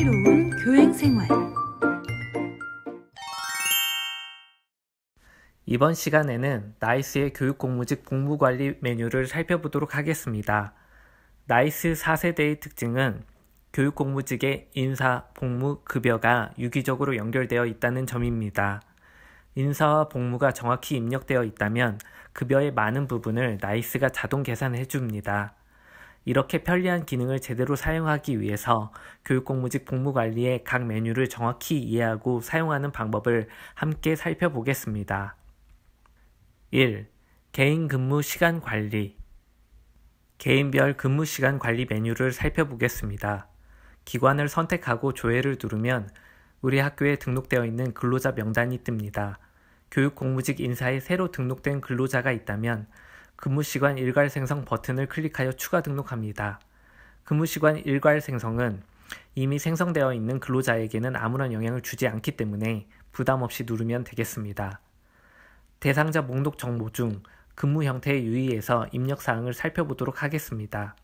슬기로운 교행생활. 이번 시간에는 나이스의 교육공무직 복무관리 메뉴를 살펴보도록 하겠습니다. 나이스 4세대의 특징은 교육공무직의 인사, 복무, 급여가 유기적으로 연결되어 있다는 점입니다. 인사와 복무가 정확히 입력되어 있다면 급여의 많은 부분을 나이스가 자동 계산해 줍니다. 이렇게 편리한 기능을 제대로 사용하기 위해서 교육공무직 복무관리의 각 메뉴를 정확히 이해하고 사용하는 방법을 함께 살펴보겠습니다. 1. 개인 근무 시간 관리. 개인별 근무 시간 관리 메뉴를 살펴보겠습니다. 기관을 선택하고 조회를 누르면 우리 학교에 등록되어 있는 근로자 명단이 뜹니다. 교육공무직 인사에 새로 등록된 근로자가 있다면 근무시간 일괄 생성 버튼을 클릭하여 추가 등록합니다. 근무시간 일괄 생성은 이미 생성되어 있는 근로자에게는 아무런 영향을 주지 않기 때문에 부담 없이 누르면 되겠습니다. 대상자 목록 정보 중 근무 형태에 유의해서 입력사항을 살펴보도록 하겠습니다.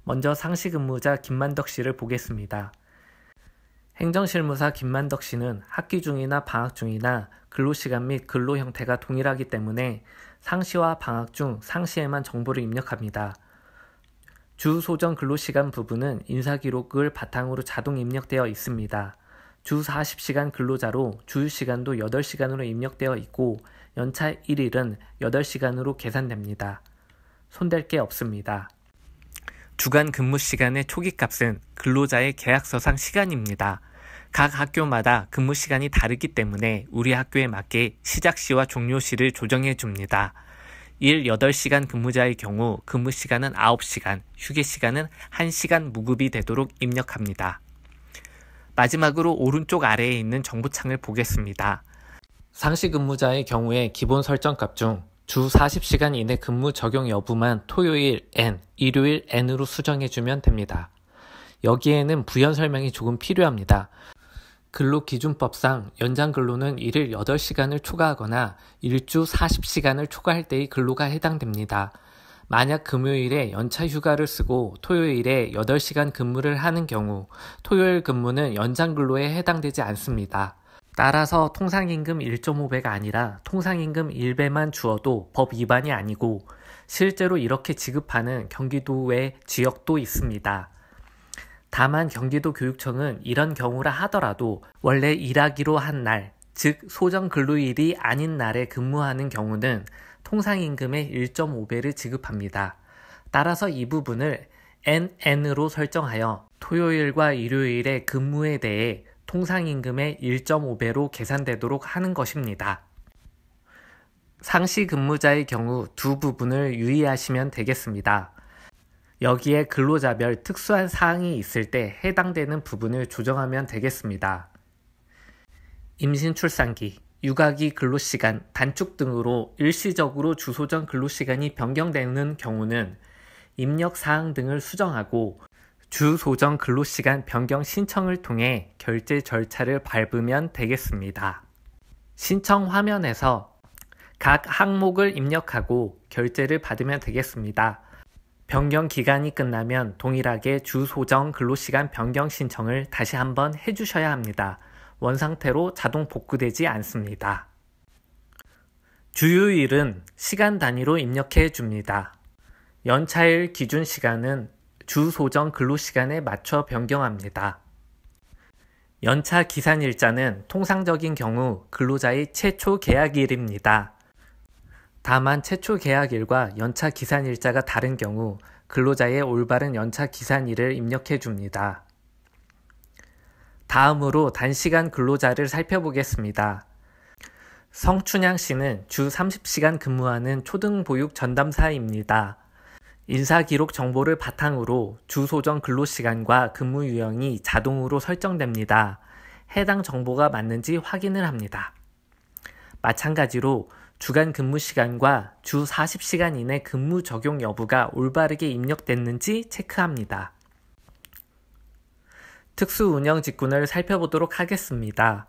먼저 상시 근무자 김만덕 씨를 보겠습니다. 행정실무사 김만덕 씨는 학기 중이나 방학 중이나 근로시간 및 근로 형태가 동일하기 때문에 상시와 방학 중 상시에만 정보를 입력합니다. 주 소정 근로시간 부분은 인사기록을 바탕으로 자동 입력되어 있습니다. 주 40시간 근로자로 주휴시간도 8시간으로 입력되어 있고 연차 1일은 8시간으로 계산됩니다. 손댈 게 없습니다. 주간 근무 시간의 초기값은 근로자의 계약서상 시간입니다. 각 학교마다 근무 시간이 다르기 때문에 우리 학교에 맞게 시작시와 종료시를 조정해 줍니다. 일 8시간 근무자의 경우 근무 시간은 9시간, 휴게 시간은 1시간 무급이 되도록 입력합니다. 마지막으로 오른쪽 아래에 있는 정보창을 보겠습니다. 상시 근무자의 경우에 기본 설정값 중 주 40시간 이내 근무 적용 여부만 토요일 N, 일요일 N으로 수정해주면 됩니다. 여기에는 부연 설명이 조금 필요합니다. 근로기준법상 연장 근로는 일일 8시간을 초과하거나 일주 40시간을 초과할 때의 근로가 해당됩니다. 만약 금요일에 연차 휴가를 쓰고 토요일에 8시간 근무를 하는 경우 토요일 근무는 연장 근로에 해당되지 않습니다. 따라서 통상임금 1.5배가 아니라 통상임금 1배만 주어도 법 위반이 아니고 실제로 이렇게 지급하는 경기도 외 지역도 있습니다. 다만 경기도교육청은 이런 경우라 하더라도 원래 일하기로 한 날, 즉 소정 근로일이 아닌 날에 근무하는 경우는 통상임금의 1.5배를 지급합니다. 따라서 이 부분을 NN으로 설정하여 토요일과 일요일의 근무에 대해 통상임금의 1.5배로 계산되도록 하는 것입니다. 상시 근무자의 경우 두 부분을 유의하시면 되겠습니다. 여기에 근로자별 특수한 사항이 있을 때 해당되는 부분을 조정하면 되겠습니다. 임신 출산기, 육아기 근로시간, 단축 등으로 일시적으로 주소정 근로시간이 변경되는 경우는 입력사항 등을 수정하고 주소정 근로시간 변경 신청을 통해 결제 절차를 밟으면 되겠습니다. 신청 화면에서 각 항목을 입력하고 결제를 받으면 되겠습니다. 변경 기간이 끝나면 동일하게 주소정 근로시간 변경 신청을 다시 한번 해주셔야 합니다. 원상태로 자동 복구되지 않습니다. 주휴일은 시간 단위로 입력해 줍니다. 연차일 기준 시간은 주소정 근로시간에 맞춰 변경합니다. 연차 기산일자는 통상적인 경우 근로자의 최초 계약일입니다. 다만 최초 계약일과 연차 기산일자가 다른 경우 근로자의 올바른 연차 기산일을 입력해 줍니다. 다음으로 단시간 근로자를 살펴보겠습니다. 성춘향 씨는 주 30시간 근무하는 초등보육 전담사입니다. 인사기록 정보를 바탕으로 주소정 근로시간과 근무 유형이 자동으로 설정됩니다. 해당 정보가 맞는지 확인을 합니다. 마찬가지로 주간 근무 시간과 주 40시간 이내 근무 적용 여부가 올바르게 입력됐는지 체크합니다. 특수운영직군을 살펴보도록 하겠습니다.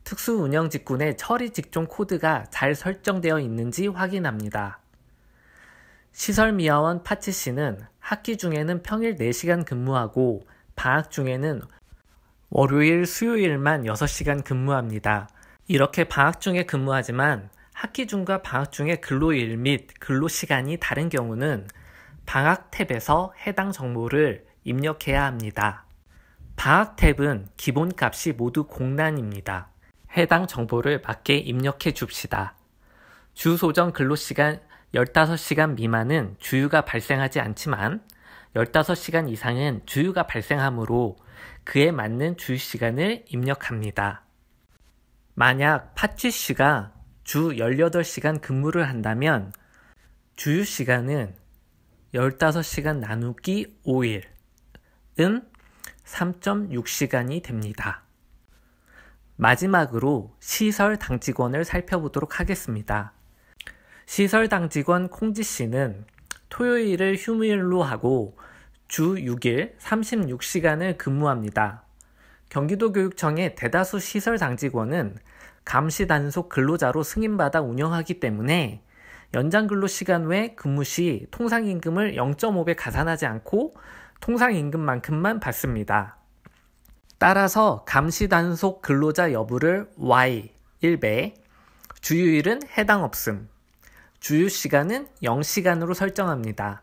특수운영직군의 처리 직종 코드가 잘 설정되어 있는지 확인합니다. 시설미화원 파치씨는 학기 중에는 평일 4시간 근무하고 방학 중에는 월요일, 수요일만 6시간 근무합니다. 이렇게 방학 중에 근무하지만 학기 중과 방학 중에 근로일 및 근로시간이 다른 경우는 방학 탭에서 해당 정보를 입력해야 합니다. 방학 탭은 기본값이 모두 공란입니다. 해당 정보를 맞게 입력해 줍시다. 주 소정 근로시간 15시간 미만은 주유가 발생하지 않지만 15시간 이상은 주유가 발생하므로 그에 맞는 주유시간을 입력합니다. 만약 파치 씨가 주 18시간 근무를 한다면 주유시간은 15시간 나누기 5일은 3.6시간이 됩니다. 마지막으로 시설 당직원을 살펴보도록 하겠습니다. 시설 당직원 콩지 씨는 토요일을 휴무일로 하고 주 6일 36시간을 근무합니다. 경기도교육청의 대다수 시설 당직원은 감시 단속 근로자로 승인받아 운영하기 때문에 연장 근로시간 외 근무 시 통상임금을 0.5배 가산하지 않고 통상임금만큼만 받습니다. 따라서 감시 단속 근로자 여부를 Y 1배, 주유일은 해당 없음, 주유시간은 0시간으로 설정합니다.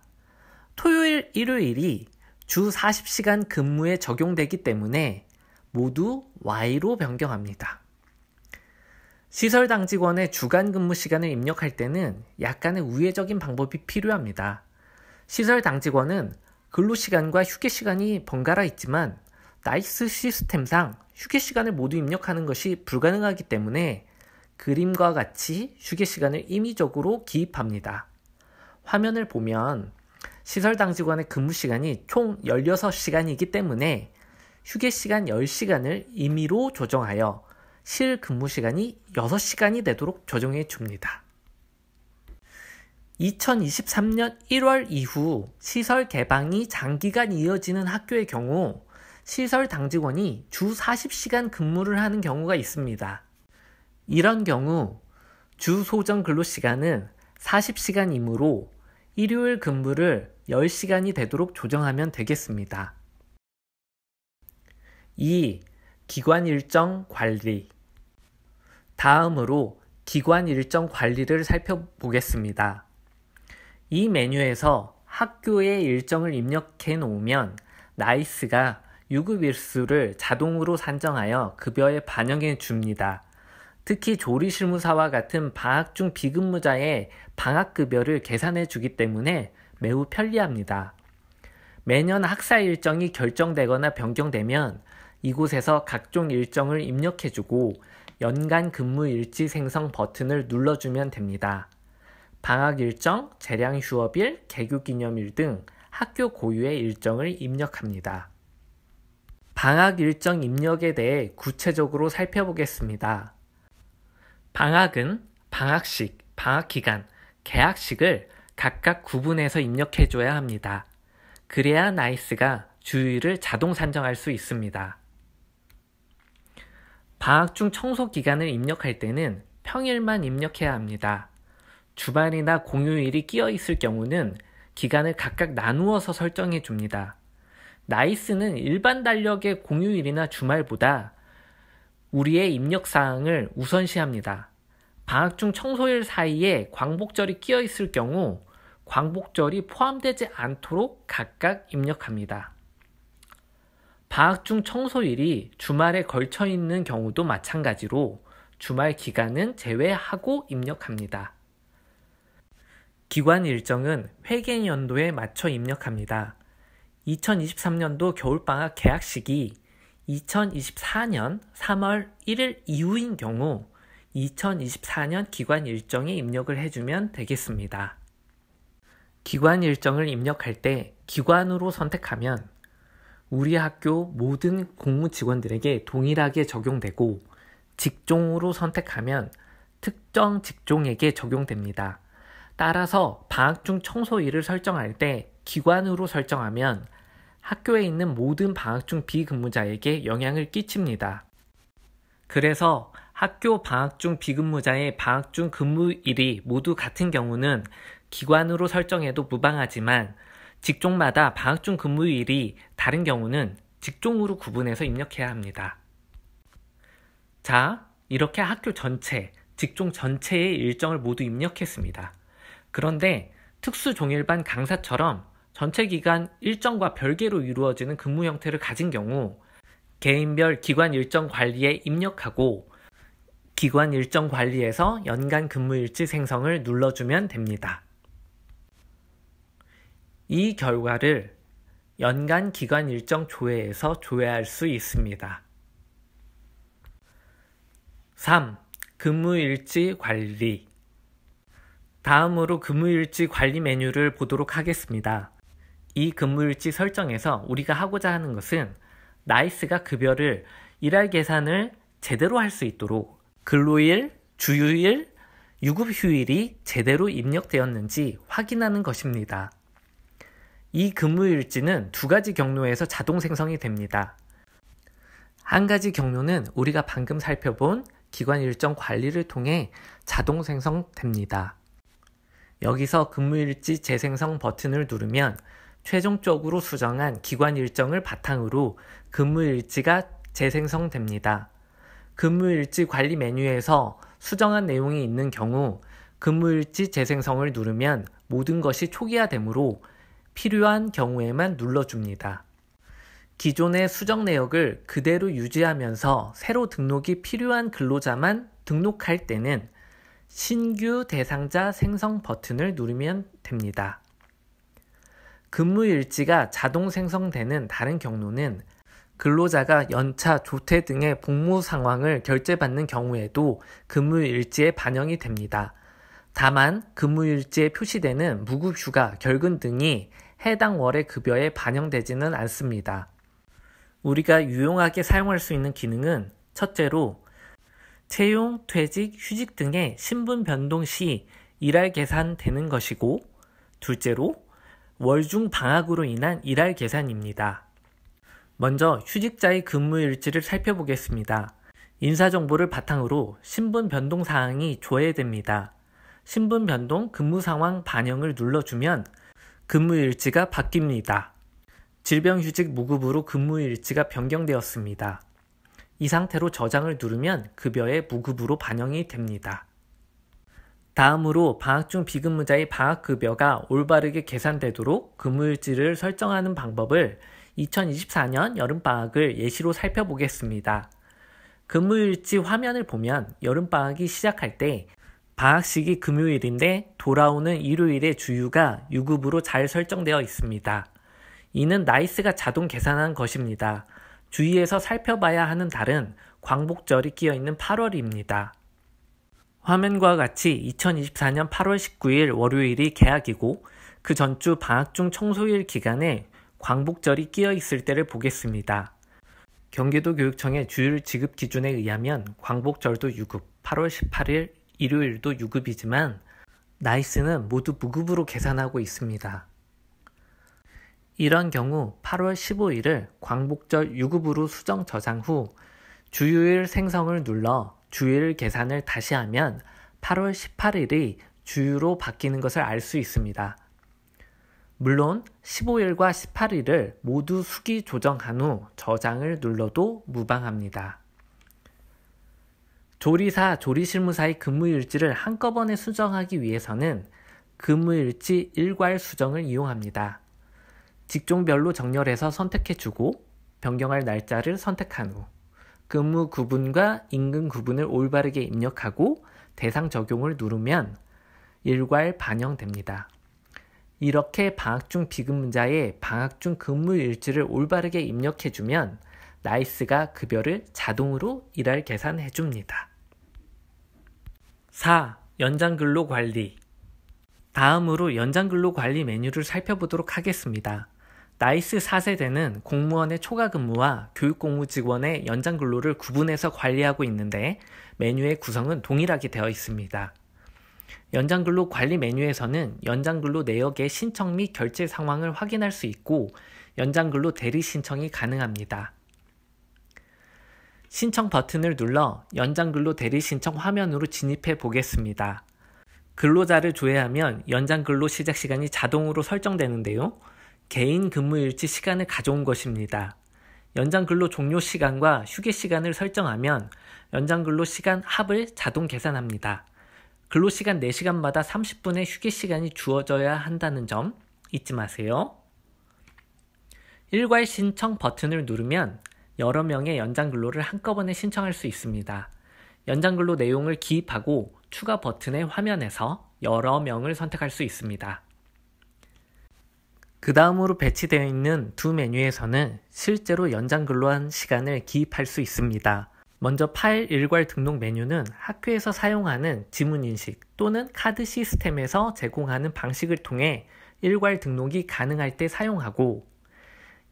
토요일, 일요일이 주 40시간 근무에 적용되기 때문에 모두 Y로 변경합니다. 시설 당직원의 주간 근무 시간을 입력할 때는 약간의 우회적인 방법이 필요합니다. 시설 당직원은 근로시간과 휴게시간이 번갈아 있지만 나이스 시스템상 휴게시간을 모두 입력하는 것이 불가능하기 때문에 그림과 같이 휴게시간을 임의적으로 기입합니다. 화면을 보면 시설 당직원의 근무시간이 총 16시간이기 때문에 휴게시간 10시간을 임의로 조정하여 실 근무시간이 6시간이 되도록 조정해 줍니다. 2023년 1월 이후 시설 개방이 장기간 이어지는 학교의 경우 시설 당직원이 주 40시간 근무를 하는 경우가 있습니다. 이런 경우 주 소정 근로시간은 40시간이므로 일요일 근무를 10시간이 되도록 조정하면 되겠습니다. 2. 기관 일정 관리. 다음으로 기관 일정 관리를 살펴보겠습니다. 이 메뉴에서 학교의 일정을 입력해 놓으면 나이스가 유급 일수를 자동으로 산정하여 급여에 반영해 줍니다. 특히 조리실무사와 같은 방학 중 비근무자의 방학급여를 계산해 주기 때문에 매우 편리합니다. 매년 학사 일정이 결정되거나 변경되면 이곳에서 각종 일정을 입력해 주고 연간 근무 일지 생성 버튼을 눌러주면 됩니다. 방학 일정, 재량 휴업일, 개교 기념일 등 학교 고유의 일정을 입력합니다. 방학 일정 입력에 대해 구체적으로 살펴보겠습니다. 방학은 방학식, 방학기간, 개학식을 각각 구분해서 입력해줘야 합니다. 그래야 나이스가 주일을 자동 산정할 수 있습니다. 방학 중 청소 기간을 입력할 때는 평일만 입력해야 합니다. 주말이나 공휴일이 끼어 있을 경우는 기간을 각각 나누어서 설정해 줍니다. 나이스는 일반 달력의 공휴일이나 주말보다 우리의 입력사항을 우선시합니다. 방학 중 청소일 사이에 광복절이 끼어 있을 경우 광복절이 포함되지 않도록 각각 입력합니다. 방학 중 청소일이 주말에 걸쳐 있는 경우도 마찬가지로 주말 기간은 제외하고 입력합니다. 기관 일정은 회계연도에 맞춰 입력합니다. 2023년도 겨울방학 개학식이 2024년 3월 1일 이후인 경우 2024년 기관 일정에 입력을 해주면 되겠습니다. 기관 일정을 입력할 때 기관으로 선택하면 우리 학교 모든 공무 직원들에게 동일하게 적용되고 직종으로 선택하면 특정 직종에게 적용됩니다. 따라서 방학 중 청소일을 설정할 때 기관으로 설정하면 학교에 있는 모든 방학 중 비근무자에게 영향을 끼칩니다. 그래서 학교 방학 중 비근무자의 방학 중 근무일이 모두 같은 경우는 기관으로 설정해도 무방하지만 직종마다 방학 중 근무일이 다른 경우는 직종으로 구분해서 입력해야 합니다. 자, 이렇게 학교 전체, 직종 전체의 일정을 모두 입력했습니다. 그런데 특수종일반 강사처럼 전체 기간 일정과 별개로 이루어지는 근무 형태를 가진 경우 개인별 기관 일정 관리에 입력하고 기관 일정 관리에서 연간 근무일지 생성을 눌러주면 됩니다. 이 결과를 연간 기관 일정 조회에서 조회할 수 있습니다. 3. 근무일지 관리. 다음으로 근무일지 관리 메뉴를 보도록 하겠습니다. 이 근무일지 설정에서 우리가 하고자 하는 것은 나이스가 급여를 일할 계산을 제대로 할 수 있도록 근로일, 주휴일, 유급휴일이 제대로 입력되었는지 확인하는 것입니다. 이 근무일지는 두 가지 경로에서 자동 생성이 됩니다. 한 가지 경로는 우리가 방금 살펴본 기관 일정 관리를 통해 자동 생성됩니다. 여기서 근무일지 재생성 버튼을 누르면 최종적으로 수정한 기관 일정을 바탕으로 근무일지가 재생성됩니다. 근무일지 관리 메뉴에서 수정한 내용이 있는 경우 근무일지 재생성을 누르면 모든 것이 초기화되므로 필요한 경우에만 눌러줍니다. 기존의 수정 내역을 그대로 유지하면서 새로 등록이 필요한 근로자만 등록할 때는 신규 대상자 생성 버튼을 누르면 됩니다. 근무일지가 자동 생성되는 다른 경로는 근로자가 연차, 조퇴 등의 복무 상황을 결제받는 경우에도 근무일지에 반영이 됩니다. 다만 근무일지에 표시되는 무급휴가, 결근 등이 해당 월의 급여에 반영되지는 않습니다. 우리가 유용하게 사용할 수 있는 기능은 첫째로 채용, 퇴직, 휴직 등의 신분 변동 시 일할 계산되는 것이고 둘째로 월중 방학으로 인한 일할 계산입니다. 먼저 휴직자의 근무일지를 살펴보겠습니다. 인사정보를 바탕으로 신분 변동 사항이 조회됩니다. 신분 변동 근무 상황 반영을 눌러주면 근무일지가 바뀝니다. 질병휴직 무급으로 근무일지가 변경되었습니다. 이 상태로 저장을 누르면 급여의 무급으로 반영이 됩니다. 다음으로 방학 중 비근무자의 방학급여가 올바르게 계산되도록 근무일지를 설정하는 방법을 2024년 여름방학을 예시로 살펴보겠습니다. 근무일지 화면을 보면 여름방학이 시작할 때 방학식이 금요일인데 돌아오는 일요일의 주휴가 유급으로 잘 설정되어 있습니다. 이는 나이스가 자동 계산한 것입니다. 주의해서 살펴봐야 하는 달은 광복절이 끼어있는 8월입니다. 화면과 같이 2024년 8월 19일 월요일이 개학이고 그 전주 방학 중 청소일 기간에 광복절이 끼어 있을 때를 보겠습니다. 경기도 교육청의 주일 지급 기준에 의하면 광복절도 유급, 8월 18일 일요일도 유급이지만 나이스는 모두 무급으로 계산하고 있습니다. 이런 경우 8월 15일을 광복절 유급으로 수정 저장 후 주휴일 생성을 눌러 주일 계산을 다시 하면 8월 18일이 주휴로 바뀌는 것을 알 수 있습니다. 물론 15일과 18일을 모두 수기 조정한 후 저장을 눌러도 무방합니다. 조리사, 조리실무사의 근무일지를 한꺼번에 수정하기 위해서는 근무일지 일괄 수정을 이용합니다. 직종별로 정렬해서 선택해주고 변경할 날짜를 선택한 후 근무 구분과 임금 구분을 올바르게 입력하고 대상 적용을 누르면 일괄 반영됩니다. 이렇게 방학 중 비근무자의 방학 중 근무일지를 올바르게 입력해주면 나이스가 급여를 자동으로 일할 계산해줍니다. 4. 연장근로 관리. 다음으로 연장근로 관리 메뉴를 살펴보도록 하겠습니다. 나이스 4세대는 공무원의 초과 근무와 교육공무 직원의 연장근로를 구분해서 관리하고 있는데 메뉴의 구성은 동일하게 되어 있습니다. 연장근로 관리 메뉴에서는 연장근로 내역의 신청 및 결제 상황을 확인할 수 있고 연장근로 대리 신청이 가능합니다. 신청 버튼을 눌러 연장근로 대리 신청 화면으로 진입해 보겠습니다. 근로자를 조회하면 연장근로 시작 시간이 자동으로 설정되는데요. 개인 근무일지 시간을 가져온 것입니다. 연장근로 종료 시간과 휴게 시간을 설정하면 연장근로 시간 합을 자동 계산합니다. 근로시간 4시간마다 30분의 휴게 시간이 주어져야 한다는 점 잊지 마세요. 일괄 신청 버튼을 누르면 여러 명의 연장근로를 한꺼번에 신청할 수 있습니다. 연장근로 내용을 기입하고 추가 버튼의 화면에서 여러 명을 선택할 수 있습니다. 그 다음으로 배치되어 있는 두 메뉴에서는 실제로 연장근로한 시간을 기입할 수 있습니다. 먼저 파일 일괄 등록 메뉴는 학교에서 사용하는 지문인식 또는 카드 시스템에서 제공하는 방식을 통해 일괄 등록이 가능할 때 사용하고,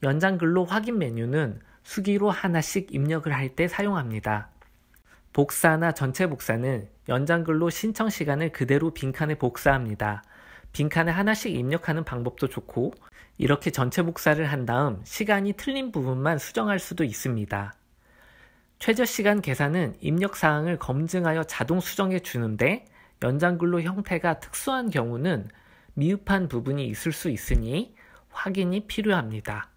연장근로 확인 메뉴는 수기로 하나씩 입력을 할 때 사용합니다. 복사나 전체 복사는 연장근로 신청 시간을 그대로 빈칸에 복사합니다. 빈칸에 하나씩 입력하는 방법도 좋고, 이렇게 전체 복사를 한 다음 시간이 틀린 부분만 수정할 수도 있습니다. 최저시간 계산은 입력사항을 검증하여 자동 수정해 주는데, 연장근로 형태가 특수한 경우는 미흡한 부분이 있을 수 있으니 확인이 필요합니다.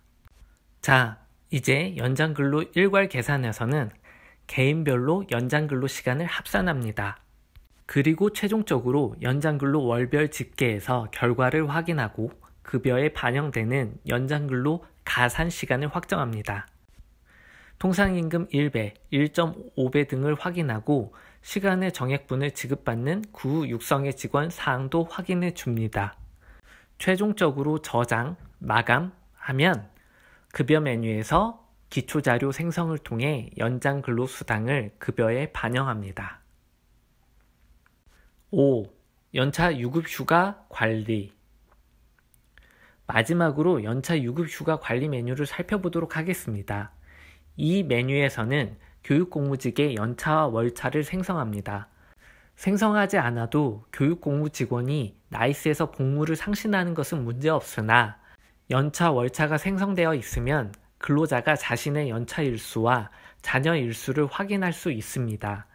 자, 이제 연장근로 일괄 계산에서는 개인별로 연장근로 시간을 합산합니다. 그리고 최종적으로 연장근로 월별 집계에서 결과를 확인하고 급여에 반영되는 연장근로 가산 시간을 확정합니다. 통상임금 1배, 1.5배 등을 확인하고 시간의 정액분을 지급받는 구 육성의 직원 사항도 확인해 줍니다. 최종적으로 저장, 마감하면 급여 메뉴에서 기초자료 생성을 통해 연장근로수당을 급여에 반영합니다. 5. 연차 유급휴가 관리. 마지막으로 연차 유급휴가 관리 메뉴를 살펴보도록 하겠습니다. 이 메뉴에서는 교육공무직의 연차와 월차를 생성합니다. 생성하지 않아도 교육공무 직원이 나이스에서 복무를 상신하는 것은 문제없으나 연차, 월차가 생성되어 있으면 근로자가 자신의 연차 일수와 자녀 일수를 확인할 수 있습니다.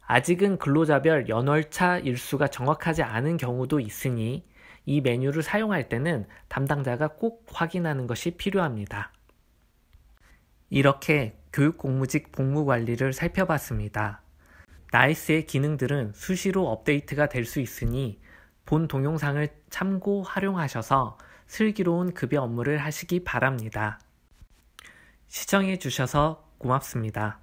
아직은 근로자별 연월차 일수가 정확하지 않은 경우도 있으니 이 메뉴를 사용할 때는 담당자가 꼭 확인하는 것이 필요합니다. 이렇게 교육공무직 복무관리를 살펴봤습니다. 나이스의 기능들은 수시로 업데이트가 될 수 있으니 본 동영상을 참고 활용하셔서 슬기로운 급여 업무를 하시기 바랍니다. 시청해 주셔서 고맙습니다.